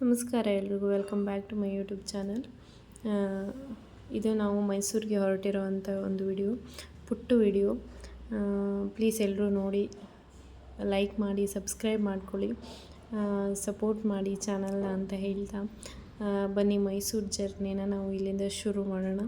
ನಮಸ್ಕಾರ ಎಲ್ರಿಗೂ, welcome back to my YouTube channel. ಇದು ನಾವು ಮೈಸೂರಿಗೆ ಹೊರಟಿರೋವಂಥ ಒಂದು ಪುಟ್ಟ ವಿಡಿಯೋ. ಪ್ಲೀಸ್ ಎಲ್ಲರೂ ನೋಡಿ, ಲೈಕ್ ಮಾಡಿ, ಸಬ್ಸ್ಕ್ರೈಬ್ ಮಾಡ್ಕೊಳ್ಳಿ, ಸಪೋರ್ಟ್ ಮಾಡಿ ಚಾನಲ್ನ ಅಂತ ಹೇಳ್ತಾ ಬನ್ನಿ ಮೈಸೂರು ಜರ್ನಿನ ನಾವು ಇಲ್ಲಿಂದ ಶುರು ಮಾಡೋಣ.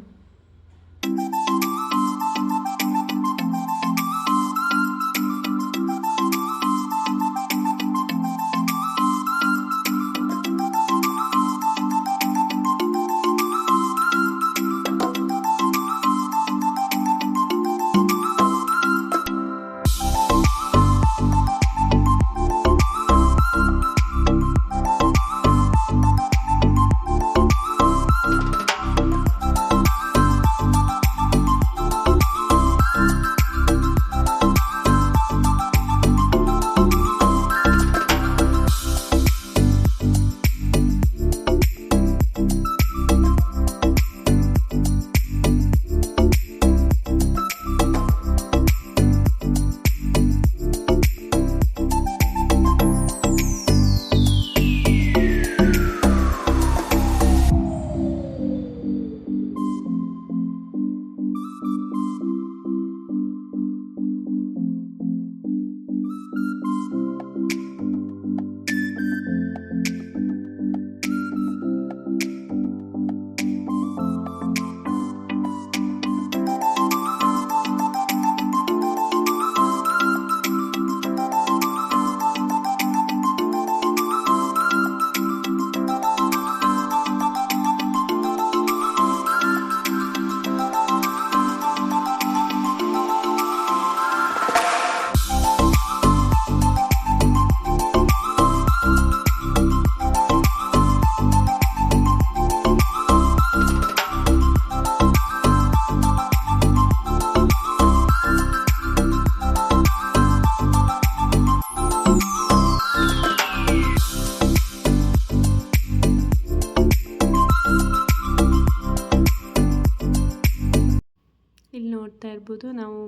ಇಲ್ಲಿ ನೋಡ್ತಾ ಇರ್ಬೋದು, ನಾವು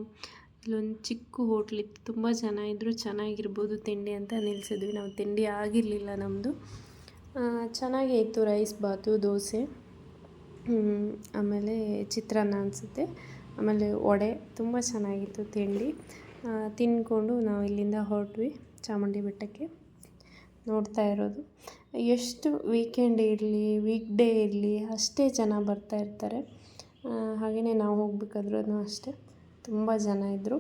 ಇಲ್ಲೊಂದು ಚಿಕ್ಕ ಹೋಟ್ಲಿತ್ತು, ತುಂಬ ಜನ ಇದ್ದರು, ಚೆನ್ನಾಗಿರ್ಬೋದು ತಿಂಡಿ ಅಂತ ನಿಲ್ಲಿಸಿದ್ವಿ. ನಾವು ತಿಂಡಿ ಆಗಿರಲಿಲ್ಲ ನಮ್ಮದು. ಚೆನ್ನಾಗೇ ಇತ್ತು, ರೈಸ್ ಬಾತು, ದೋಸೆ, ಆಮೇಲೆ ಚಿತ್ರಾನ್ನ ಅನಿಸುತ್ತೆ, ಆಮೇಲೆ ವಡೆ, ತುಂಬ ಚೆನ್ನಾಗಿತ್ತು ತಿಂಡಿ. ತಿಂದ್ಕೊಂಡು ನಾವು ಇಲ್ಲಿಂದ ಹೊರಟ್ವಿ ಚಾಮುಂಡಿ ಬೆಟ್ಟಕ್ಕೆ. ನೋಡ್ತಾ ಇರೋದು, ಎಷ್ಟು ವೀಕೆಂಡ್ ಇರಲಿ, ವೀಕ್ ಡೇ ಇರಲಿ, ಅಷ್ಟೇ ಜನ ಬರ್ತಾ ಇರ್ತಾರೆ. ಹಾಗೆಯೇ ನಾವು ಹೋಗ್ಬೇಕಾದ್ರೂ ಅಷ್ಟೇ ತುಂಬ ಜನ ಇದ್ದರು.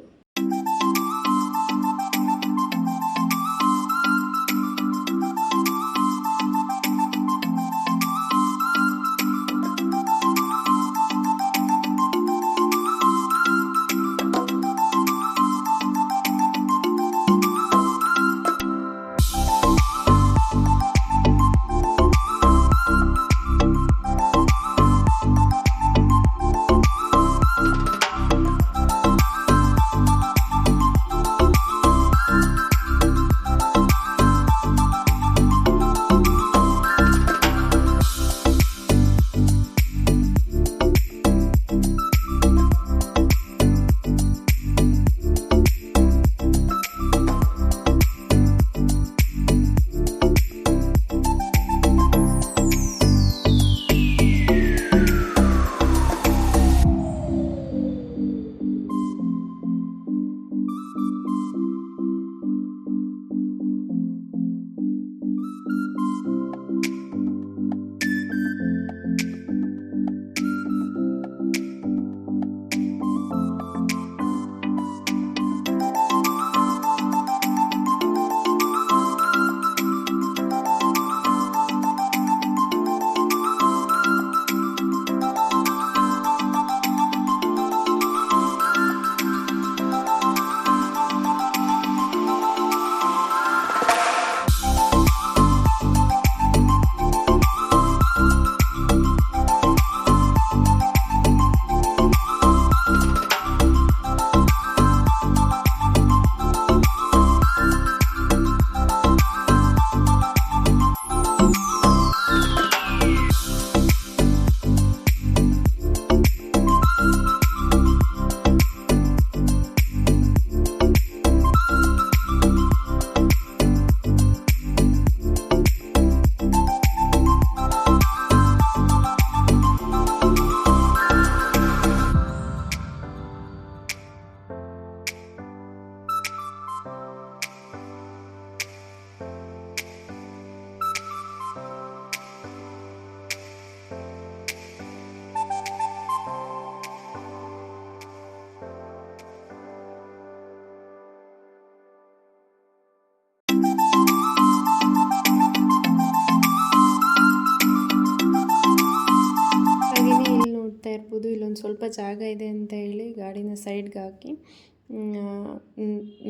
ಸ್ವಲ್ಪ ಜಾಗ ಇದೆ ಅಂತ ಹೇಳಿ ಗಾಡಿನ ಸೈಡ್ಗೆ ಹಾಕಿ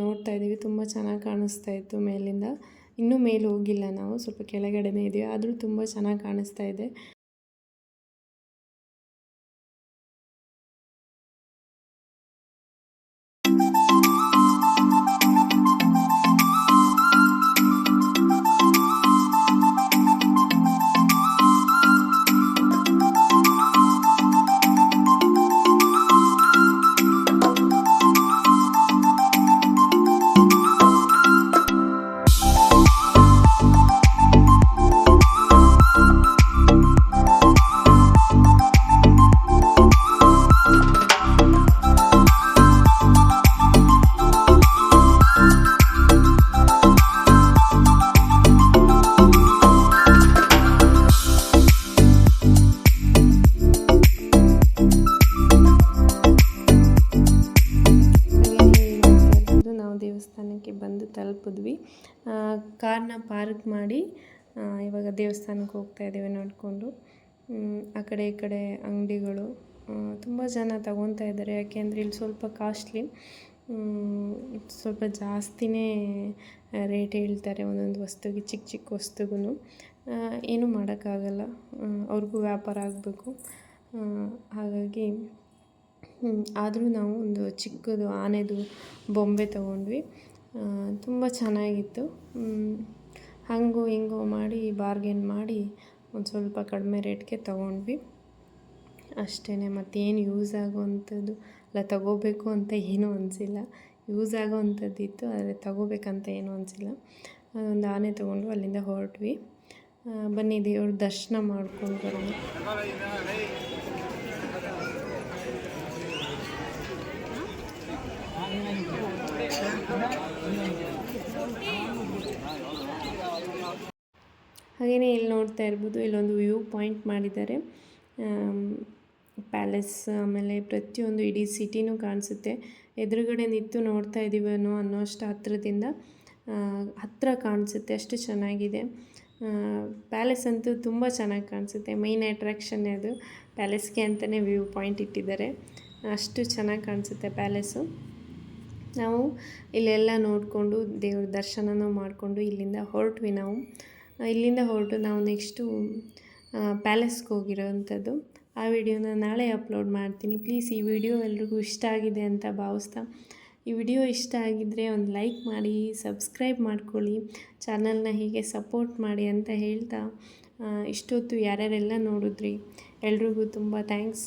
ನೋಡ್ತಾ ಇದ್ದೀವಿ. ತುಂಬ ಚೆನ್ನಾಗಿ ಕಾಣಿಸ್ತಾ ಇತ್ತು ಮೇಲಿಂದ. ಇನ್ನೂ ಮೇಲೆ ಹೋಗಿಲ್ಲ ನಾವು, ಸ್ವಲ್ಪ ಕೆಳಗಡೆನೇ ಇದ್ದೀವಿ, ಆದರೂ ತುಂಬ ಚೆನ್ನಾಗಿ ಕಾಣಿಸ್ತಾ ಇದೆ. ದೇವಸ್ಥಾನಕ್ಕೆ ಬಂದು ತಲುಪಿದ್ವಿ. ಕಾರ್ನ ಪಾರ್ಕ್ ಮಾಡಿ ಇವಾಗ ದೇವಸ್ಥಾನಕ್ಕೆ ಹೋಗ್ತಾ ಇದ್ದೀವಿ ನೋಡಿಕೊಂಡು. ಆ ಕಡೆ ಈ ಕಡೆ ಅಂಗಡಿಗಳು ತುಂಬ ಜನ ತಗೊತಾ ಇದ್ದಾರೆ, ಯಾಕೆಂದರೆ ಇಲ್ಲಿ ಸ್ವಲ್ಪ ಕಾಸ್ಟ್ಲಿ, ಸ್ವಲ್ಪ ಜಾಸ್ತಿನೇ ರೇಟ್ ಹೇಳ್ತಾರೆ ಒಂದೊಂದು ವಸ್ತುಗೆ, ಚಿಕ್ಕ ಚಿಕ್ಕ ವಸ್ತುಗೂ. ಏನೂ ಮಾಡೋಕ್ಕಾಗಲ್ಲ, ಅವ್ರಿಗೂ ವ್ಯಾಪಾರ ಆಗಬೇಕು. ಹಾಗಾಗಿ ಆದರೂ ನಾವು ಒಂದು ಚಿಕ್ಕದು ಆನೆದು ಬೊಂಬೆ ತೊಗೊಂಡ್ವಿ. ತುಂಬ ಚೆನ್ನಾಗಿತ್ತು. ಹಂಗೋ ಹಿಂಗೋ ಮಾಡಿ ಬಾರ್ಗೇನ್ ಮಾಡಿ ಒಂದು ಸ್ವಲ್ಪ ಕಡಿಮೆ ರೇಟ್ಗೆ ತೊಗೊಂಡ್ವಿ ಅಷ್ಟೇ. ಮತ್ತೇನು ಯೂಸ್ ಆಗೋವಂಥದ್ದು ಅಲ್ಲ, ತಗೋಬೇಕು ಅಂತ ಏನೂ ಅನಿಸಿಲ್ಲ. ಯೂಸ್ ಆಗೋವಂಥದ್ದಿತ್ತು, ಆದರೆ ತಗೋಬೇಕಂತ ಏನೂ ಅನಿಸಿಲ್ಲ. ಒಂದು ಆನೆ ತೊಗೊಂಡು ಅಲ್ಲಿಂದ ಹೊರಟ್ವಿ. ಬನ್ನಿ ದೇವ್ರ ದರ್ಶನ ಮಾಡ್ಕೊಂಡು ಬರೋಣ. ಹಾಗೆಯೇ ಇಲ್ಲಿ ನೋಡ್ತಾ ಇರ್ಬೋದು, ಇಲ್ಲೊಂದು ವ್ಯೂ ಪಾಯಿಂಟ್ ಮಾಡಿದ್ದಾರೆ. ಪ್ಯಾಲೇಸ್, ಆಮೇಲೆ ಪ್ರತಿಯೊಂದು ಇಡೀ ಸಿಟಿನೂ ಕಾಣಿಸುತ್ತೆ. ಎದುರುಗಡೆ ನಿಂತು ನೋಡ್ತಾ ಇದ್ದೀವೇನೋ ಅನ್ನೋಷ್ಟು ಹತ್ತಿರ ಕಾಣಿಸುತ್ತೆ, ಅಷ್ಟು ಚೆನ್ನಾಗಿದೆ. ಪ್ಯಾಲೇಸ್ ಅಂತೂ ತುಂಬ ಚೆನ್ನಾಗಿ ಕಾಣಿಸುತ್ತೆ. ಮೈನ್ ಅಟ್ರಾಕ್ಷನ್ನೇ ಅದು. ಪ್ಯಾಲೇಸ್ಗೆ ಅಂತಲೇ ವ್ಯೂ ಪಾಯಿಂಟ್ ಇಟ್ಟಿದ್ದಾರೆ, ಅಷ್ಟು ಚೆನ್ನಾಗಿ ಕಾಣಿಸುತ್ತೆ ಪ್ಯಾಲೇಸು. ನಾವು ಇಲ್ಲೆಲ್ಲ ನೋಡಿಕೊಂಡು ದೇವ್ರ ದರ್ಶನನೂ ಮಾಡಿಕೊಂಡು ಇಲ್ಲಿಂದ ಹೊರಟ್ವಿ. ಇಲ್ಲಿಂದ ಹೊರಟು ನಾವು ನೆಕ್ಸ್ಟು ಪ್ಯಾಲೇಸ್ಗೆ ಹೋಗಿರೋವಂಥದ್ದು. ಆ ವಿಡಿಯೋನ ನಾಳೆ ಅಪ್ಲೋಡ್ ಮಾಡ್ತೀನಿ. ಪ್ಲೀಸ್ ಈ ವಿಡಿಯೋ ಎಲ್ರಿಗೂ ಇಷ್ಟ ಆಗಿದೆ ಅಂತ ಭಾವಿಸ್ತಾ, ಈ ವಿಡಿಯೋ ಇಷ್ಟ ಆಗಿದ್ದರೆ ಒಂದು ಲೈಕ್ ಮಾಡಿ, ಸಬ್ಸ್ಕ್ರೈಬ್ ಮಾಡ್ಕೊಳ್ಳಿ, ಚಾನಲ್ನ ಹೀಗೆ ಸಪೋರ್ಟ್ ಮಾಡಿ ಅಂತ ಹೇಳ್ತಾ, ಇಷ್ಟೊತ್ತು ಯಾರ್ಯಾರೆಲ್ಲ ನೋಡಿದ್ರಿ ಎಲ್ರಿಗೂ ತುಂಬ ಥ್ಯಾಂಕ್ಸ್.